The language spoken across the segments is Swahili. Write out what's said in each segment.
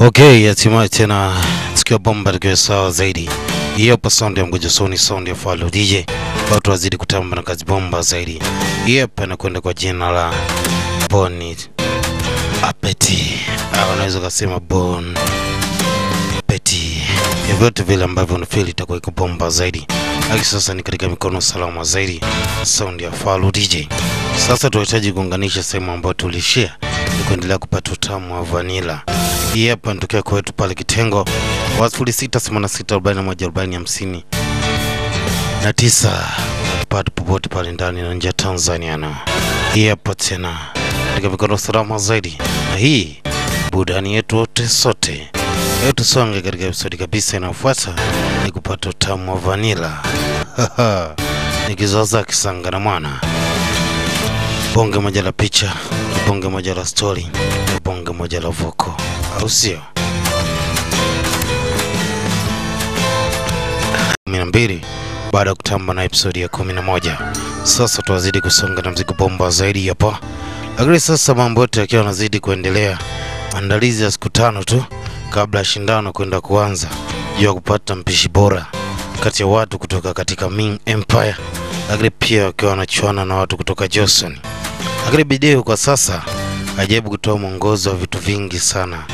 Okay, hatimaye tena sikia bomba likiwa sawa zaidi. Hiyo hapa sound ya Mgojosoni, sound ya Falo DJ. Watu wazidi kutamba na kazi bomba zaidi. Hiyo hapa inakwenda kwa jina la Bon Appetit. Unaweza kusema Bon Appetit. Vyote vile ambavyo unafeel itakuwa iko bomba zaidi. Haki sasa ni katika mikono salama zaidi. Sound ya Falo DJ. Sasa tunahitaji kuunganisha sehemu ambayo tulishia ili kuendelea kupata utamu wa vanilla. Hii hapa nitokea kwetu pale kitengo wa 0686414050 na 9 napata popote pale ndani na nje ya Tanzania na hii hapa tena katika mikono salama zaidi. Na hii burudani yetu wote sote yetu songe katika episode kabisa inayofuata ni kupata utamu wa vanilla. Nikizoza kisanga na mwana bonge moja la picha, bonge moja la story, bonge moja la vocal, au sio? 12 baada ya kutamba na episode ya 11. Sasa tuwazidi kusonga na mzigo bomba zaidi hapa. Lakini sasa mambo yote yakiwa yanazidi kuendelea, maandalizi ya siku 5 tu kabla ya shindano kwenda kuanza ya kupata mpishi bora kati ya watu kutoka katika Ming Empire, lakini pia wakiwa wanachuana na watu kutoka Joseon. Lakini video kwa sasa ajabu kutoa mwongozo wa vitu vingi sana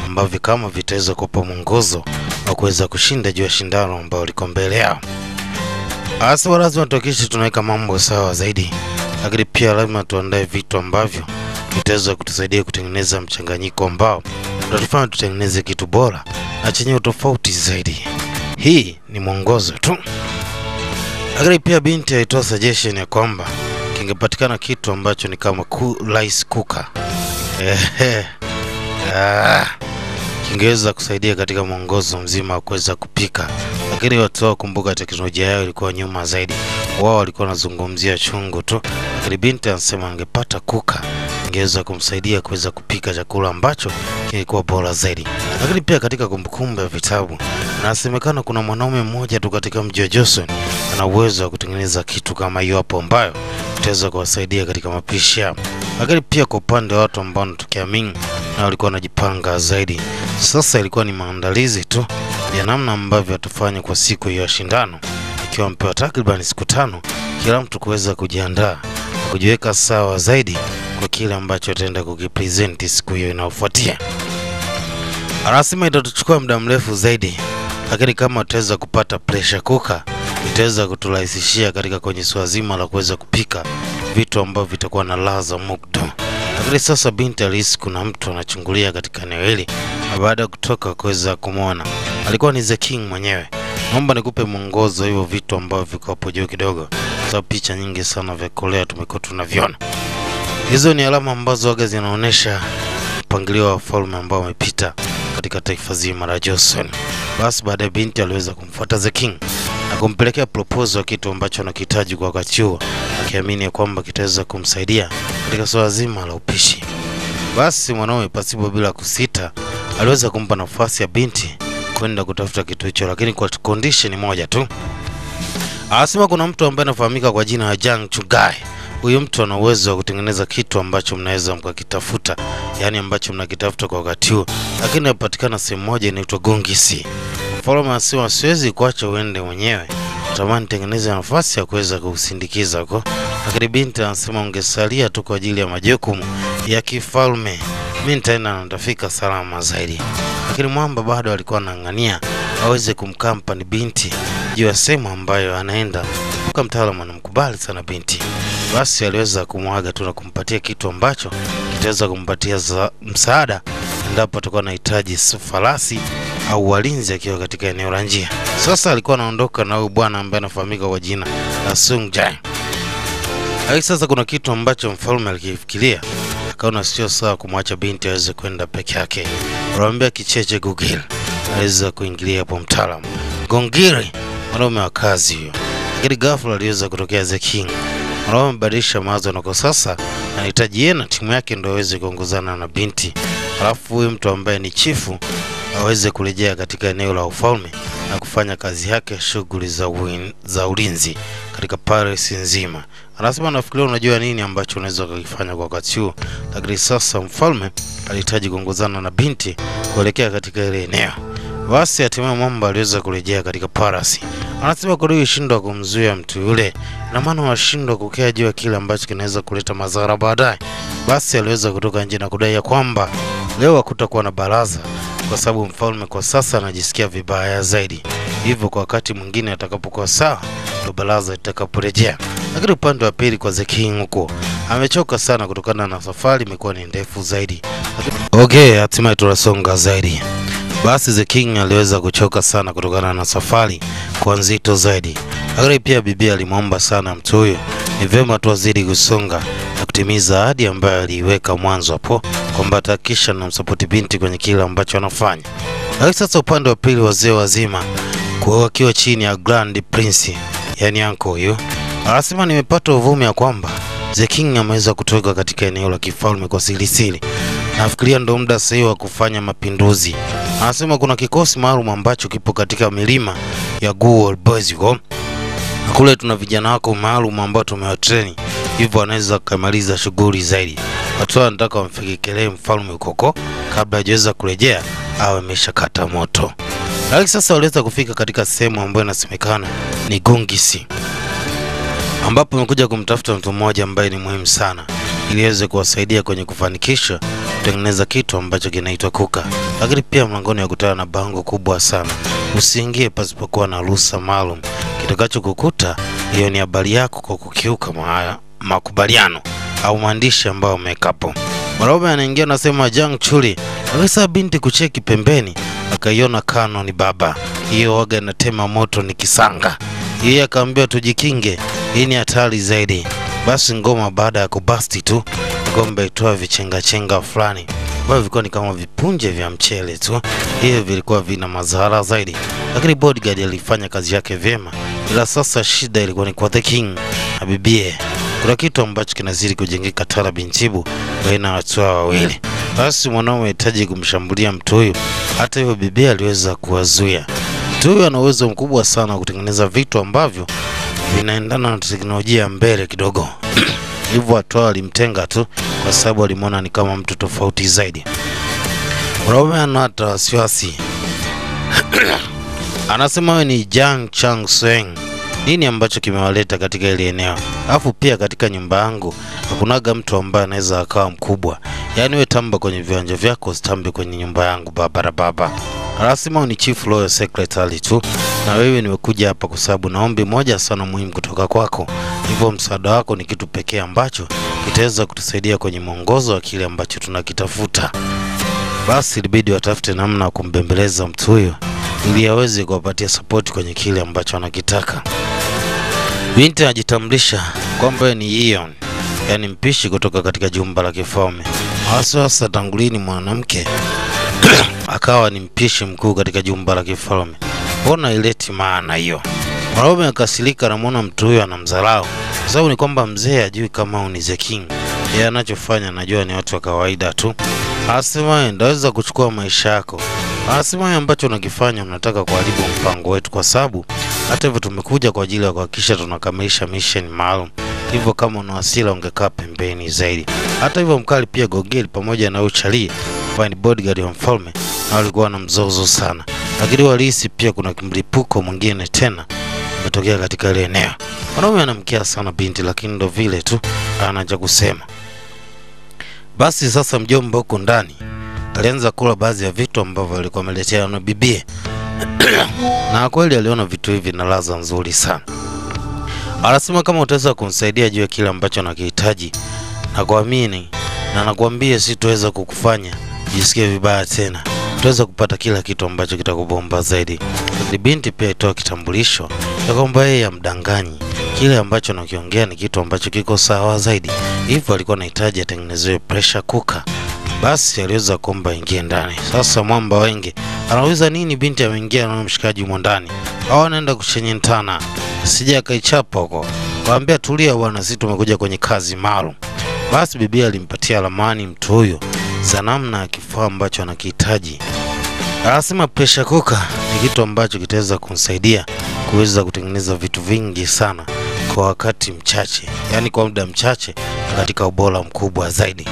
ambavyo kama vitaweza kupa mwongozo wa kuweza kushinda juu ya shindano ambao liko mbele yao. Hasa lazima tuhakikishe tunaweka mambo sawa zaidi, lakini pia lazima tuandae vitu ambavyo vitaweza kutusaidia kutengeneza mchanganyiko ambao utatufanya tutengeneze kitu bora na chenye utofauti zaidi. Hii ni mwongozo tu. Lakini pia binti alitoa suggestion ya kwamba kingepatikana kitu ambacho ni kama rice cooker. Kingeweza kusaidia katika mwongozo mzima wa kuweza kupika. Lakini watu wao kumbuka teknolojia yao ilikuwa nyuma zaidi. Wao walikuwa wanazungumzia chungu tu. Lakini binti anasema angepata cooker ingeweza kumsaidia kuweza kupika chakula ambacho kilikuwa bora zaidi. Lakini pia katika kumbukumbu ya vitabu inasemekana kuna mwanaume mmoja tu katika mji wa Joseon ana uwezo wa kutengeneza kitu kama hiyo hapo ambayo itaweza kuwasaidia katika mapishi yao. Lakini pia kwa upande wa watu ambao wanatokea Ming na walikuwa wanajipanga zaidi. Sasa ilikuwa ni maandalizi tu ya namna ambavyo watafanya kwa siku hiyo ya shindano, ikiwa mpewa takriban siku 5 kila mtu kuweza kujiandaa na kujiweka sawa zaidi kwa kile ambacho ataenda kukipresent siku hiyo inayofuatia. Anasema itachukua muda mrefu zaidi, lakini kama tutaweza kupata pressure cooker itaweza kuturahisishia katika kwenye swala zima la kuweza kupika vitu ambavyo vitakuwa na ladha mukdo. Lakini sasa binti alihisi kuna mtu anachungulia katika eneo hili, na baada ya kutoka kuweza kumwona alikuwa ni The King mwenyewe. Naomba nikupe mwongozo hivyo vitu ambavyo viko hapo juu kidogo, sababu picha nyingi sana vya Korea tumekuwa tunaviona. Hizo ni alama ambazo waga zinaonyesha mpangilio wa wafalme ambao wamepita katika taifa zima la Joseon. Basi baada binti aliweza kumfuata The King na kumpelekea proposal kitu ambacho anakihitaji kwa wakati huo, akiamini kwamba kitaweza kumsaidia katika swala zima la upishi. Basi mwanaume pasipo bila kusita aliweza kumpa nafasi ya binti kwenda kutafuta kitu hicho, lakini kwa condition moja tu. Anasema kuna mtu ambaye anafahamika kwa jina la Jang Chugai. Huyo mtu ana uwezo wa kutengeneza kitu ambacho mnaweza mkakitafuta, yani ambacho mnakitafuta kwa wakati huo, lakini inapatikana sehemu moja inaitwa Gongisi. Mfalme anasema siwezi kuacha uende mwenyewe, natamani tengeneza nafasi ya kuweza kusindikiza huko. Lakini binti anasema ungesalia tu kwa ajili ya majukumu ya kifalme, mimi nitaenda na nitafika salama zaidi. Lakini mwamba bado alikuwa anang'ania aweze kumkampa ni binti juu ya sehemu ambayo anaenda. Kwa mtaalamu anamkubali sana binti. Basi aliweza kumwaga tu na kumpatia kitu ambacho kitaweza kumpatia msaada endapo atakuwa anahitaji farasi au walinzi akiwa katika eneo la njia. Sasa alikuwa anaondoka na huyu bwana ambaye anafahamika kwa jina la Sung Jae. Hadi sasa kuna kitu ambacho mfalme alikifikiria, akaona sio sawa kumwacha binti aweze kwenda peke yake. Alimwambia kicheche Gongiri aweza kuingilia hapo mtaalamu. Gongiri mwanaume wa kazi hiyo. Lakini ghafla aliweza kutokea The King. Mwanaume mbadilisha mawazo na kwa sasa anahitaji yeye na timu yake ndio aweze kuongozana na binti. Alafu huyu mtu ambaye ni chifu aweze kurejea katika eneo la ufalme na kufanya kazi yake, shughuli za ulinzi katika palace nzima. Anasema nafikiria unajua nini ambacho unaweza kufanya kwa wakati huu, lakini sasa mfalme alihitaji kuongozana na binti kuelekea katika ile eneo. Basi hatimaye mwamba aliweza kurejea katika palace. Anasema kwa hiyo shindwa kumzuia mtu yule, na maana washindwa kukea juu ya kile ambacho kinaweza kuleta madhara baadaye. Basi aliweza kutoka nje na kudai kwamba leo hakutakuwa na baraza kwa sababu mfalme kwa sasa anajisikia vibaya zaidi. Hivyo kwa wakati mwingine atakapokuwa sawa ndo baraza itakaporejea. Lakini upande wa pili kwa The King huko amechoka sana kutokana na safari imekuwa ni ndefu zaidi. Hatimaye tunasonga zaidi. Basi The King aliweza kuchoka sana kutokana na safari kwa nzito zaidi. Lakini pia bibi alimwomba sana mtu huyo ni vyema tuwazidi kusonga na kutimiza ahadi ambayo aliweka mwanzo hapo kwamba atakisha na msapoti binti kwenye kile ambacho anafanya. Lakini sasa upande wa pili wazee wazima kwa wakiwa chini ya Grand Prince, yani uncle huyo, anasema nimepata uvumi ya kwamba The King ameweza kutoka katika eneo la kifalme kwa siri. Nafikiria ndo muda sahihi wa kufanya mapinduzi. Anasema kuna kikosi maalum ambacho kipo katika milima ya Guol Boys huko. Na kule tuna vijana wako maalum ambao tumewatrain. Hivyo anaweza kumaliza shughuli zaidi. Watu wanataka wamfikirie mfalme huko kabla hajaweza kurejea au ameshakata moto. Lakini sasa waliweza kufika katika sehemu ambayo inasemekana ni Gungisi, ambapo wamekuja kumtafuta mtu mmoja ambaye ni muhimu sana ili aweze kuwasaidia kwenye kufanikisha kutengeneza kitu ambacho kinaitwa kuka. Lakini pia mlangoni yakutana na bango kubwa sana, usiingie pasipokuwa na ruhusa maalum. Kitakacho kukuta hiyo ni habari yako kwa kukiuka makubaliano au maandishi ambayo umekapo. Mwanaume anaingia na sema Jang Chuli. Akisa binti kucheki pembeni akaiona Kano ni baba. Hiyo waga inatema moto ni kisanga. Yeye akaambia tujikinge, hii ni hatari zaidi. Basi ngoma baada ya kubasti tu ngombe itoa vichenga fulani ambavyo vilikuwa ni kama vipunje vya mchele tu. Hiyo vilikuwa vina madhara zaidi, lakini bodyguard alifanya kazi yake vyema. Ila sasa shida ilikuwa ni kwa The King na bibie. Kuna kitu ambacho kinazidi kujengeka taratibu baina ya watu wawili. Basi mwanaume anahitaji kumshambulia mtu huyu. Hata hivyo bibie aliweza kuwazuia. Mtu huyu ana uwezo mkubwa sana kutengeneza vitu ambavyo vinaendana na teknolojia mbele kidogo. Hivyo watu walimtenga tu kwa sababu walimwona ni kama mtu tofauti zaidi. Mwanaume anata wasiwasi. Anasema wewe ni Jang Chang Seng. Nini ambacho kimewaleta katika ile eneo? Alafu pia katika nyumba yangu hakunaga mtu ambaye anaweza akawa mkubwa. Yaani wewe tamba kwenye viwanja vyako, usitambe kwenye nyumba yangu baba. Anasema ni Chief Royal Secretary tu, na wewe nimekuja hapa kwa sababu naombi moja sana muhimu kutoka kwako. Hivyo msaada wako ni kitu pekee ambacho kitaweza kutusaidia kwenye mwongozo wa kile ambacho tunakitafuta. Basi ilibidi watafute namna ya kumbembeleza mtu huyo ili aweze kuwapatia support kwenye kile ambacho anakitaka. Binti ajitambulisha kwamba ni Eon, yani mpishi kutoka katika jumba la kifalme. Sasa tangulini mwanamke akawa ni mpishi mkuu katika jumba la kifalme. Mbona ileti maana hiyo? Mwanaume akasilika na muona mtu huyo anamdharau. Kwa sababu ni kwamba mzee ajui kama ni The King. Yeye anachofanya anajua ni watu wa kawaida tu. Anasema ndaweza kuchukua maisha yako. Anasema ambacho unakifanya unataka kuharibu mpango wetu, kwa sababu hata hivyo tumekuja kwa ajili ya kuhakikisha tunakamilisha mission maalum. Hivyo kama una hasira ungekaa pembeni zaidi. Hata hivyo mkali pia Gogeli pamoja na Uchali ambaye ni bodyguard wa mfalme na walikuwa na mzozo sana. Lakini walihisi pia kuna mlipuko mwingine tena umetokea katika ile eneo. Mwanaume anamkia sana binti, lakini ndo vile tu anaanza kusema. Basi sasa mjomba huko ndani alianza kula baadhi ya vitu ambavyo alikuwa ameletea na bibie. Na kweli aliona vitu hivi na ladha nzuri sana. Anasema kama utaweza kumsaidia juu ya kile ambacho anakihitaji na kuamini, na nakwambia sitaweza kukufanya jisikie vibaya tena. Tutaweza kupata kila kitu ambacho kitakubomba zaidi. Lakini binti pia itoa kitambulisho ya kwamba yeye amdanganyi. Kile ambacho anakiongea ni kitu ambacho kiko sawa zaidi. Hivyo alikuwa anahitaji atengenezewe pressure cooker. Basi aliweza kuomba ingie ndani. Sasa mwamba wengi anauliza nini binti ameingia na mshikaji mwandani. Hao anaenda kushenyentana. Sija akaichapa huko. Kaambia tulia bwana, sisi tumekuja kwenye kazi maalum. Basi bibi alimpatia ramani mtu huyo za namna ya kifaa ambacho anakihitaji Anasema pressure cooker ni kitu ambacho kitaweza kumsaidia kuweza kutengeneza vitu vingi sana kwa wakati mchache, yani kwa muda mchache katika ubora mkubwa zaidi.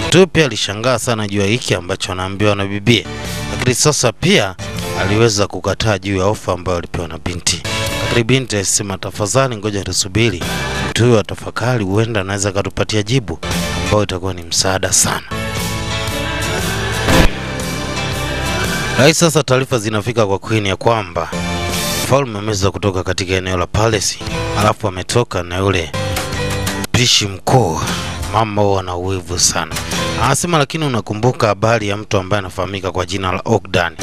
Mtu pia alishangaa sana juu ya hiki ambacho anaambiwa na bibie, lakini sasa pia aliweza kukataa juu ya ofa ambayo alipewa na binti. Lakini binti alisema tafadhali ngoja tusubiri mtu huyo atafakari, huenda anaweza kutupatia jibu ambayo itakuwa ni msaada sana. Hai sasa taarifa zinafika kwa Queen ya kwamba mfalme ameweza kutoka katika eneo la palace, alafu ametoka na yule mpishi mkuu. Mama wana uwevu sana. Anasema lakini unakumbuka habari ya mtu ambaye anafahamika kwa jina la Ogdan?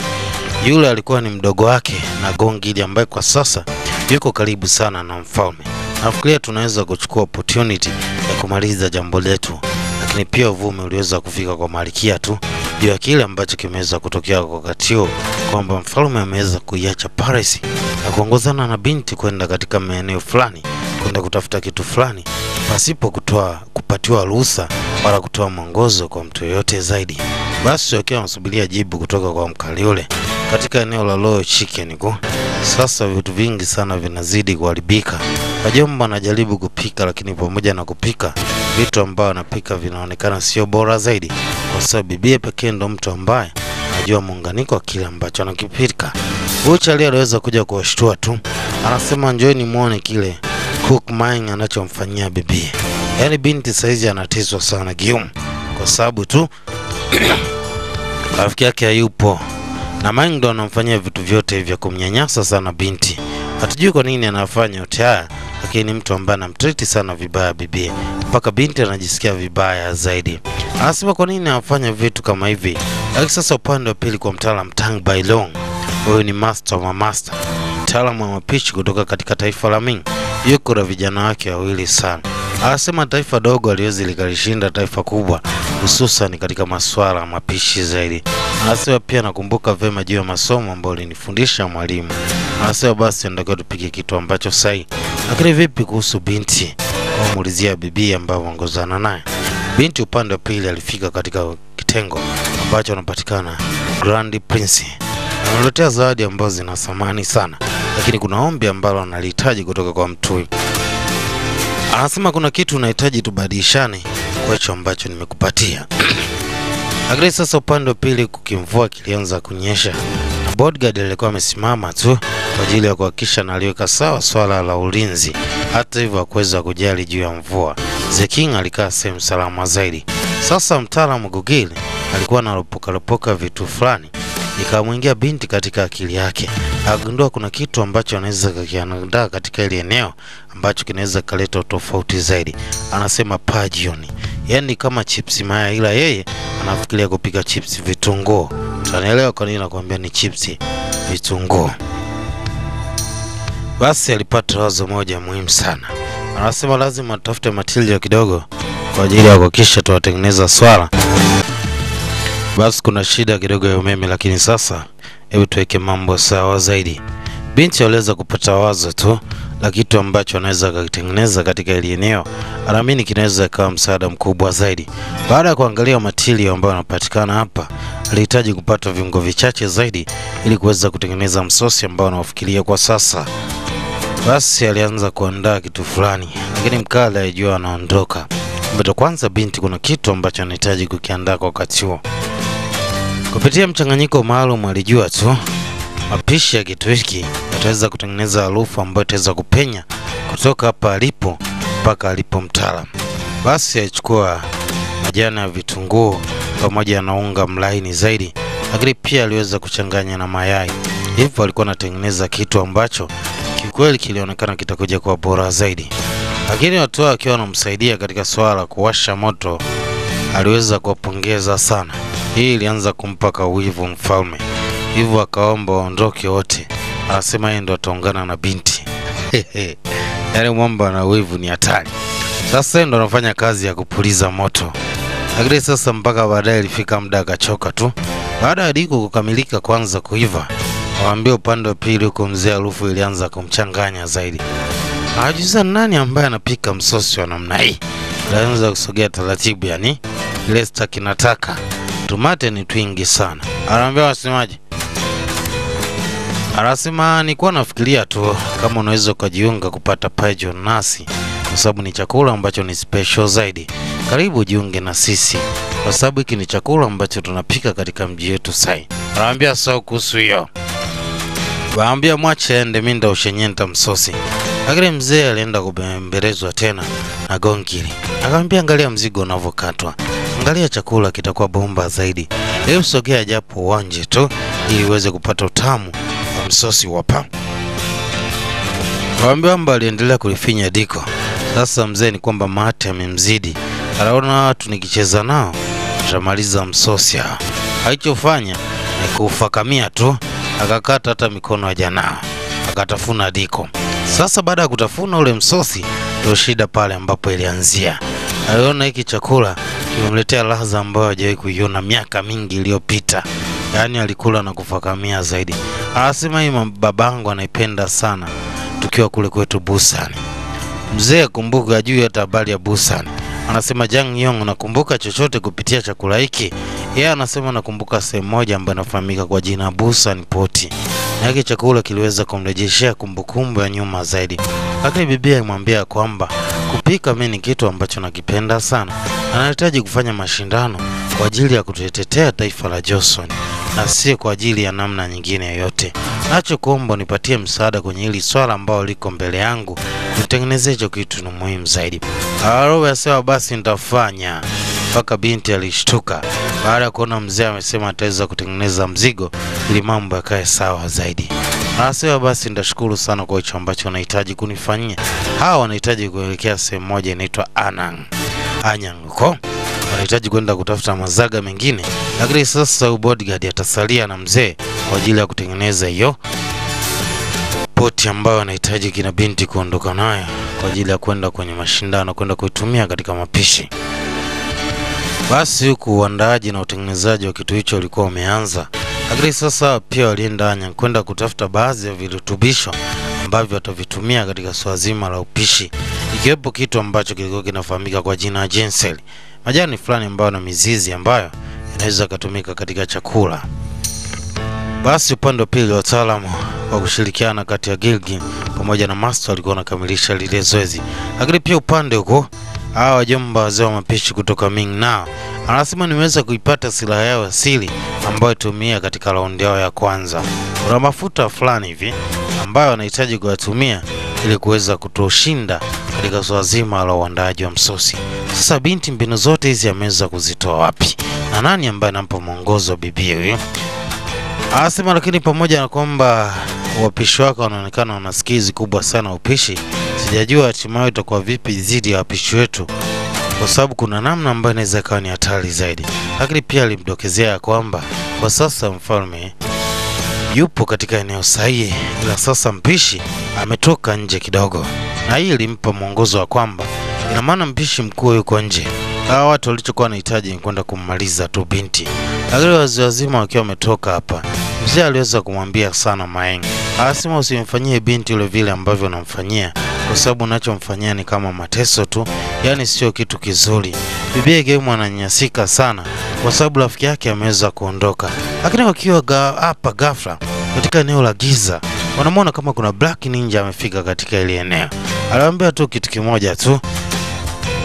Yule alikuwa ni mdogo wake na Gongili ambaye kwa sasa yuko karibu sana na mfalme. Nafikiria tunaweza kuchukua opportunity ya kumaliza jambo letu. Lakini pia uvumi uliweza kufika kwa Malkia tu juu ya kile ambacho kimeweza kutokea kwa wakati huo, kwamba mfalme ameweza kuiacha Paris na kuongozana na binti kwenda katika maeneo fulani kwenda kutafuta kitu fulani pasipo kupatiwa ruhusa wala kutoa mwongozo kwa mtu yote zaidi. Basi wakiwa wanasubiria jibu kutoka kwa mkali yule katika eneo la Royal Chicken go. Sasa vitu vingi sana vinazidi kuharibika. Wajomba anajaribu kupika, lakini pamoja na kupika vitu ambao anapika vinaonekana sio bora zaidi, kwa sababu bibi pekee ndo mtu ambaye anajua muunganiko wa kile ambacho anakipika. Buchali aliweza kuja kuwashtua tu. Anasema njooni muone kile Cook Ming anachomfanyia bibi. Yaani binti saizi anateswa sana Gium kwa sababu tu rafiki yake hayupo. Na Ming ndo anamfanyia vitu vyote vya kumnyanyasa sana binti. Hatujui kwa nini anafanya yote haya, lakini mtu ambaye anamtreat sana vibaya bibi mpaka binti anajisikia vibaya zaidi. Anasema kwa nini anafanya vitu kama hivi. Lakini sasa upande wa pili kwa mtaalamu Tang Bailong, huyu ni master wa master, mtaalamu wa mapishi kutoka katika taifa la Ming. Yuko na vijana wake wawili sana. Anasema taifa dogo aliwezi likalishinda taifa kubwa, hususan katika masuala ya mapishi zaidi. Anasema pia nakumbuka vema juu ya masomo ambayo alinifundisha mwalimu. Anasema basi ndio tupige kitu ambacho sahi. Lakini vipi kuhusu binti? Amuulizia bibi ambaye waongozana naye. Binti upande wa pili alifika katika kitengo ambacho anapatikana Grand Prince. Analetea zawadi ambazo zina thamani sana, lakini kuna ombi ambalo analihitaji kutoka kwa mtu. Anasema kuna kitu unahitaji tubadilishane kwa hicho ambacho nimekupatia. Lakini sasa upande wa pili kukimvua kilianza kunyesha, na bodyguard alikuwa amesimama tu kwa ajili ya kuhakikisha na aliweka sawa swala la ulinzi. Hata hivyo hakuweza kujali juu ya mvua. The King alikaa sehemu salama zaidi. Sasa mtaalamu Gugil alikuwa analopoka vitu fulani, ikamuingia binti katika akili yake. Agundua kuna kitu ambacho anaweza kukiandaa katika ile eneo ambacho kinaweza kuleta tofauti zaidi. Anasema pajioni, yani kama chips mayai, ila yeye anafikiria kupika chips vitunguu. Tunaelewa kwa nini nakwambia ni chips vitunguu. Basi alipata wazo moja muhimu sana. Anasema lazima tutafute material kidogo kwa ajili ya kuhakikisha tuwatengeneza swala. Basi kuna shida kidogo ya umeme, lakini sasa hebu tuweke mambo sawa zaidi. Binti aliweza kupata wazo tu la kitu ambacho anaweza kutengeneza katika ile eneo. Anaamini kinaweza kuwa msaada mkubwa zaidi. Baada ya kuangalia material ambayo yanapatikana hapa, alihitaji kupata viungo vichache zaidi ili kuweza kutengeneza msosi ambao anaofikiria kwa sasa. Basi alianza kuandaa kitu fulani, lakini mkala alijua anaondoka. Mbona kwanza binti kuna kitu ambacho anahitaji kukiandaa kwa wakati huo. Kupitia mchanganyiko maalum alijua tu mapishi ya kitu hiki yataweza kutengeneza harufu ambayo itaweza kupenya kutoka hapa alipo mpaka alipo mtaalamu. Basi alichukua majani ya vitunguu pamoja na unga mlaini zaidi, lakini pia aliweza kuchanganya na mayai. Hivyo alikuwa anatengeneza kitu ambacho kikweli kilionekana kitakuja kwa bora zaidi. Lakini watu wakiwa wanamsaidia katika swala kuwasha moto, aliweza kuwapongeza sana. Hii ilianza kumpa wivu mfalme. Hivyo akaomba waondoke wote. Anasema yeye ndo ataungana na binti. Yaani mwamba na wivu ni hatari. Sasa ndo anafanya kazi ya kupuliza moto. Lakini sasa mpaka baadaye ilifika muda akachoka tu. Baada ya diko kukamilika kwanza kuiva, waambia upande wa pili huko mzee harufu ilianza kumchanganya zaidi. Hajuza nani ambaye anapika msosi wa namna hii. Alianza kusogea taratibu, yani ile staki nataka. Tomate ni twingi sana. Anaambia wasemaje? Anasema nilikuwa nafikiria tu kama unaweza kujiunga kupata paejo nasi, kwa sababu ni chakula ambacho ni special zaidi. Karibu jiunge na sisi, kwa sababu hiki ni chakula ambacho tunapika katika mji wetu sai. Anaambia sawa kuhusu hiyo. Waambia mwache ende, mimi ndo ushenyenta msosi. Lakini mzee alienda kubembelezwa tena na Gongili. Akamwambia angalia mzigo unavyokatwa. Angalia chakula kitakuwa bomba zaidi. Hebu sogea japo uwanje tu ili uweze kupata utamu wa msosi wapa. Waambia amba aliendelea kulifinya diko. Sasa mzee ni kwamba mate amemzidi. Anaona watu nikicheza nao tutamaliza msosi. Haichofanya ni kufakamia tu. Akakata hata mikono ya janao. Akatafuna diko. Sasa baada ya kutafuna ule msosi ndio shida pale ambapo ilianzia. Aliona hiki chakula kimemletea ladha ambayo hajawahi kuiona miaka mingi iliyopita. Yaani alikula na kufakamia zaidi. Anasema hii babangu anaipenda sana tukiwa kule kwetu Busan. Mzee kumbuka juu hata habari ya Busan. Anasema Jang Yong, unakumbuka chochote kupitia chakula hiki? Yeye anasema nakumbuka sehemu moja ambayo inafahamika kwa jina Busan Poti. Na hiki chakula kiliweza kumrejeshea kumbukumbu ya nyuma zaidi. Lakini bibi alimwambia kwamba kupika mimi ni kitu ambacho nakipenda sana. Anahitaji kufanya mashindano kwa ajili ya kutetea taifa la Joseon na si kwa ajili ya namna nyingine yoyote. Nacho kuomba nipatie msaada kwenye hili swala ambalo liko mbele yangu. Nitengenezee hicho kitu ni muhimu zaidi. Arowe asema basi nitafanya. Mpaka binti alishtuka baada ya kuona mzee amesema ataweza kutengeneza mzigo ili mambo yakae sawa zaidi. Anasema basi nitashukuru sana kwa hicho ambacho unahitaji kunifanyia. Hawa wanahitaji kuelekea sehemu moja inaitwa Anyang huko. Wanahitaji kwenda kutafuta mazaga mengine, lakini sasa bodyguard atasalia na mzee kwa ajili ya kutengeneza hiyo poti ambayo anahitaji kina binti kuondoka nayo kwa ajili ya kwenda kwenye mashindano, kwenda kuitumia katika mapishi. Basi huku uandaaji na utengenezaji wa kitu hicho ulikuwa umeanza. Lakini sasa pia walienda Anyang kwenda kutafuta baadhi ya virutubisho ambavyo watavitumia katika swala zima la upishi, ikiwepo kitu ambacho kilikuwa kinafahamika kwa jina ginseng, majani fulani ambayo na mizizi ambayo inaweza kutumika katika chakula. Basi upande wa pili wataalamu wa kushirikiana kati ya Gilgin pamoja na Master walikuwa wanakamilisha lile zoezi. Lakini pia upande huko hawa wajomba wazee wa mapishi kutoka Ming nao anasema nimeweza kuipata silaha yao asili ambayo tumia katika raundi yao ya kwanza. Kuna mafuta fulani hivi ambayo wanahitaji kuyatumia ili kuweza kutoshinda katika swala zima la uandaaji wa msosi. Sasa binti mbinu zote hizi ameweza kuzitoa wapi? Na nani ambaye anampa mwongozo wa bibi huyo? Anasema lakini pamoja na kwamba wapishi wake wanaonekana wana skills kubwa sana upishi, sijajua hatimaye itakuwa vipi dhidi ya wapishi wetu, kwa sababu kuna namna ambayo inaweza kuwa ni hatari zaidi. Lakini pia alimdokezea kwamba kwa sasa mfalme yupo katika eneo sahihi, ila sasa mpishi ametoka nje kidogo. Na hii ilimpa mwongozo wa kwamba ina maana mpishi mkuu yuko nje. Hawa watu walichokuwa wanahitaji ni kwenda kummaliza tu binti. Lakini wazee wazima wakiwa wametoka hapa, mzee aliweza kumwambia sana Maeng. Anasema usimfanyie binti yule vile ambavyo unamfanyia, kwa sababu unachomfanyia ni kama mateso tu, yani sio kitu kizuri. Bibi Game ananyanyasika sana kwa sababu rafiki yake ameweza kuondoka. Lakini wakiwa hapa ghafla katika eneo la giza, wanamwona kama kuna Black Ninja amefika katika ile eneo. Aliwaambia tu kitu kimoja tu.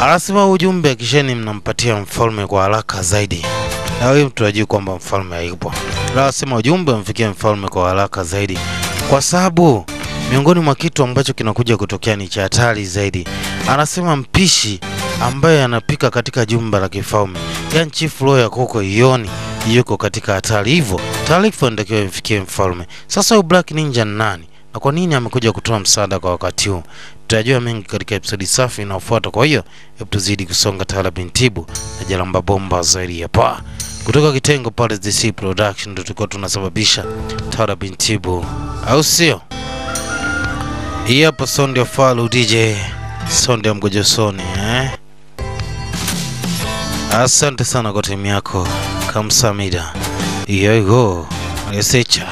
Anasema ujumbe kisheni mnampatia mfalme kwa haraka zaidi. Na huyu mtu ajui kwamba mfalme hayupo. Anasema ujumbe mfikie mfalme kwa haraka zaidi, kwa sababu miongoni mwa kitu ambacho kinakuja kutokea ni cha hatari zaidi. Anasema mpishi ambaye anapika katika jumba la kifalme, yani chief lawyer huko Ioni, yuko katika hatari. Hivyo taarifa ndio imfikie mfalme. Sasa huyu Black Ninja ni nani na kwa nini amekuja kutoa msaada kwa wakati huu? Tutajua mengi katika episode safi inayofuata. Kwa hiyo hebu tuzidi kusonga Tawala Binti Tibu na Jalamba bomba zaidi hapa kutoka kitengo pale DC Production, ndio tulikuwa tunasababisha Tawala Binti Tibu, au sio? Hii hapa Sonde Falu DJ Sonde Mgojosoni Asante sana kwa timu yako. Kamsamida. Iyo. Alisecha.